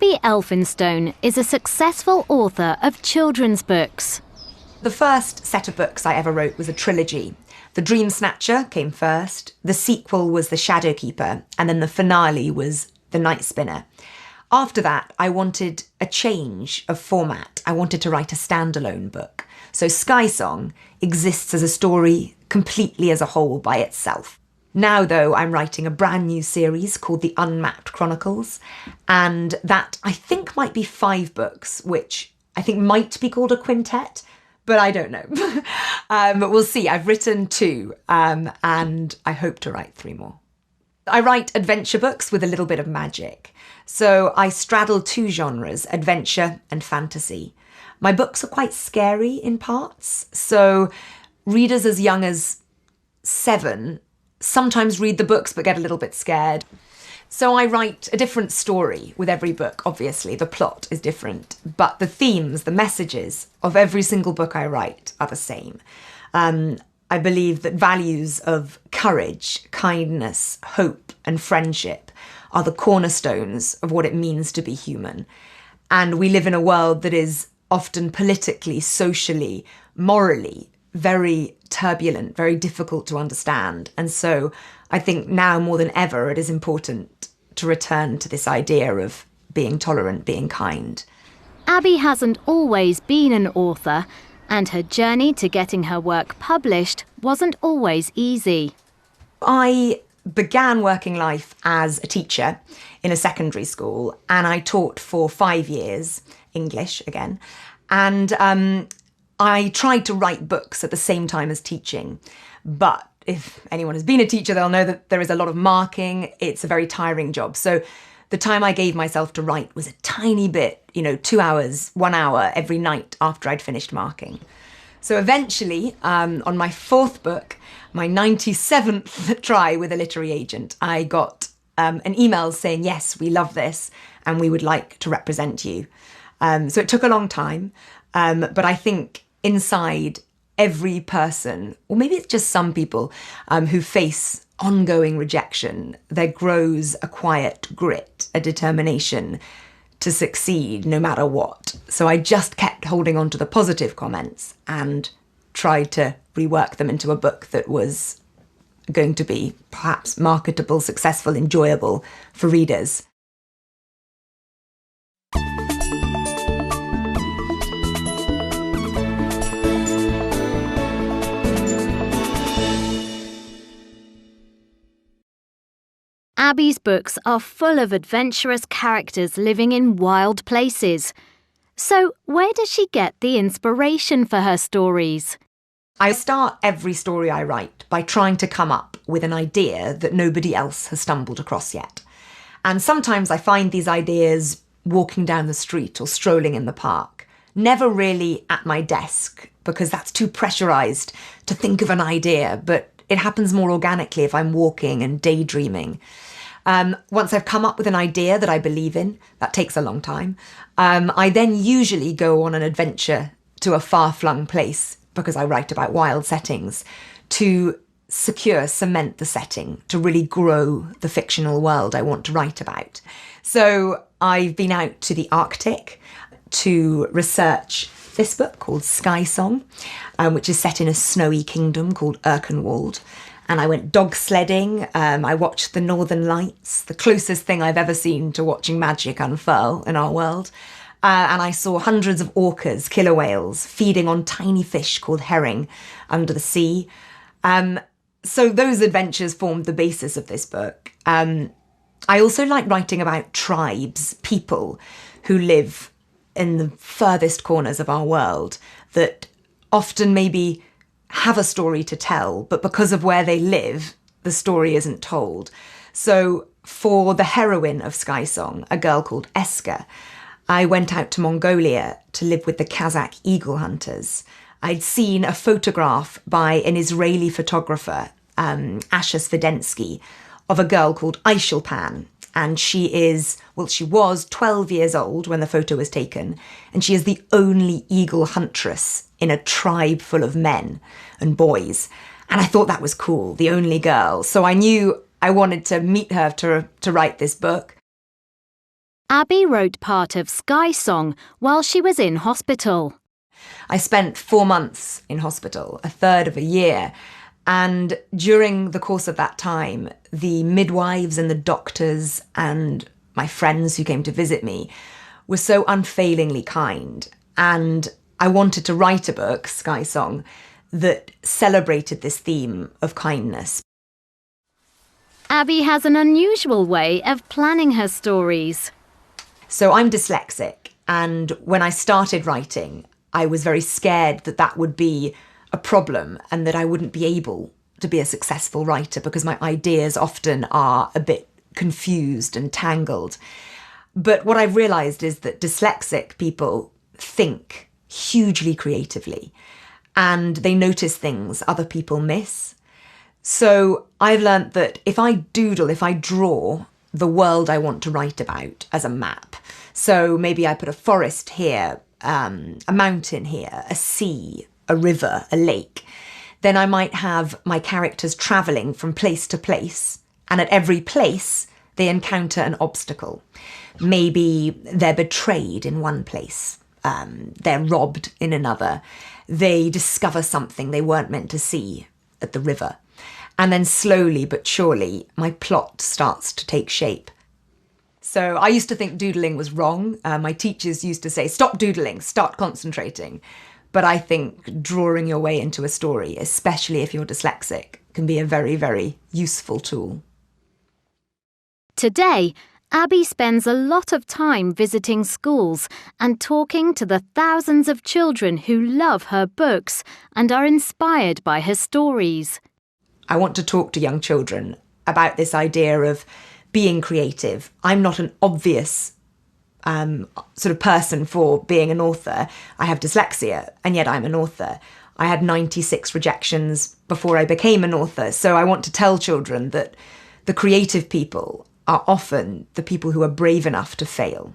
Abi Elphinstone is a successful author of children's books. The first set of books I ever wrote was a trilogy. The Dream Snatcher came first, the sequel was The Shadowkeeper, and then the finale was The Night Spinner. After that, I wanted a change of format. I wanted to write a standalone book. So Sky Song exists as a story completely as a whole by itself. Now, though, I'm writing a brand new series called The Unmapped Chronicles, and that I think might be 5 books, which I think might be called a quintet, but I don't know. But we'll see. I've written 2, and I hope to write 3 more. I write adventure books with a little bit of magic. So I straddle 2 genres, adventure and fantasy. My books are quite scary in parts, so readers as young as 7 sometimes read the books but get a little bit scared. So I write a different story with every book, obviously. The plot is different, but the themes, the messages of every single book I write are the same. I believe that values of courage, kindness, hope, and friendship are the cornerstones of what it means to be human. And we live in a world that is often politically, socially, morally, very turbulent, very difficult to understand. And so I think now more than ever, it is important to return to this idea of being tolerant, being kind. Abi hasn't always been an author, and her journey to getting her work published wasn't always easy. I began working life as a teacher in a secondary school, and I taught for 5 years, English again, and I tried to write books at the same time as teaching. But if anyone has been a teacher, they'll know that there is a lot of marking. It's a very tiring job. So the time I gave myself to write was a tiny bit, 2 hours, 1 hour every night after I'd finished marking. So eventually, on my 4th book, my 97th try with a literary agent, I got an email saying, yes, we love this and we would like to represent you. So it took a long time, but I think inside every person, or maybe it's just some people who face ongoing rejection, there grows a quiet grit, a determination to succeed no matter what. So I just kept holding on to the positive comments and tried to rework them into a book that was going to be perhaps marketable, successful, enjoyable for readers. Abi's books are full of adventurous characters living in wild places. So where does she get the inspiration for her stories? I start every story I write by trying to come up with an idea that nobody else has stumbled across yet. And sometimes I find these ideas walking down the street or strolling in the park, never really at my desk, because that's too pressurized to think of an idea, but it happens more organically if I'm walking and daydreaming. Once I've come up with an idea that I believe in, that takes a long time, I then usually go on an adventure to a far-flung place, because I write about wild settings, to cement the setting, to really grow the fictional world I want to write about. So I've been out to the Arctic to research this book called Sky Song, which is set in a snowy kingdom called Erkenwald. And I went dog sledding, I watched the Northern Lights, the closest thing I've ever seen to watching magic unfurl in our world. And I saw hundreds of orcas, killer whales, feeding on tiny fish called herring under the sea. So those adventures formed the basis of this book. I also like writing about tribes, people who live in the furthest corners of our world that often maybe have a story to tell, but because of where they live, the story isn't told. So for the heroine of Sky Song, a girl called Eska, I went out to Mongolia to live with the Kazakh eagle hunters. I'd seen a photograph by an Israeli photographer, Asher Svidensky, of a girl called Aishulpan. And she was 12 years old when the photo was taken, and she is the only eagle huntress in a tribe full of men and boys. And I thought that was cool, the only girl. So I knew I wanted to meet her to write this book. Abby wrote part of Sky Song while she was in hospital. I spent 4 months in hospital, a third of a year. And during the course of that time, the midwives and the doctors and my friends who came to visit me were so unfailingly kind. And I wanted to write a book, Sky Song, that celebrated this theme of kindness. Abby has an unusual way of planning her stories. So I'm dyslexic, and when I started writing, I was very scared that that would be a problem and that I wouldn't be able to be a successful writer because my ideas often are a bit confused and tangled. But what I've realised is that dyslexic people think hugely creatively and they notice things other people miss. So I've learnt that if I doodle, if I draw the world I want to write about as a map, so maybe I put a forest here, a mountain here, a sea, a river, a lake, then I might have my characters travelling from place to place, and at every place they encounter an obstacle. Maybe they're betrayed in one place, they're robbed in another, they discover something they weren't meant to see at the river. And then slowly but surely my plot starts to take shape. So I used to think doodling was wrong. My teachers used to say, stop doodling, start concentrating. But I think drawing your way into a story, especially if you're dyslexic, can be a very, very useful tool. Today, Abby spends a lot of time visiting schools and talking to the thousands of children who love her books and are inspired by her stories. I want to talk to young children about this idea of being creative. I'm not an obvious sort of person for being an author. I have dyslexia, and yet I'm an author. I had 96 rejections before I became an author. So I want to tell children that the creative people are often the people who are brave enough to fail.